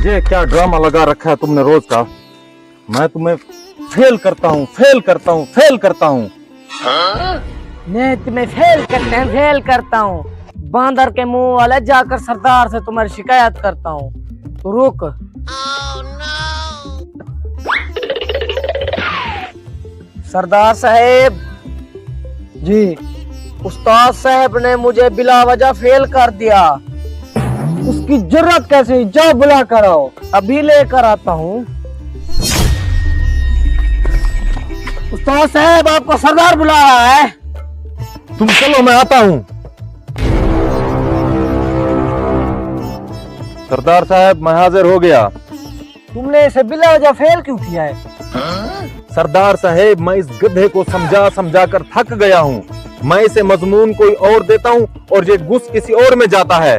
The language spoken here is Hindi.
ये क्या ड्रामा लगा रखा है तुमने रोज का। मैं तुम्हें फेल करता हूँ, फेल करता हूँ, फेल करता हूँ। मैं तुम्हें फेल करता हूँ। बांदर के मुंह वाले, जाकर सरदार से तुम्हारी शिकायत करता हूँ। तो रुक। सरदार साहेब जी, उस्ताद साहब ने मुझे बिला वजह फेल कर दिया। उसकी जरूरत कैसे? जाओ बुला कर आओ। अभी लेकर आता हूँ। उस्ताद साहब, आपको सरदार बुला रहा है। तुम चलो, मैं आता हूँ। सरदार साहब, मैं हाजिर हो गया। तुमने इसे बिला वजह फेल क्यों किया है? सरदार साहेब, मैं इस गधे को समझा समझा कर थक गया हूँ। मैं इसे मजमून कोई और देता हूँ और ये घुस किसी और में जाता है।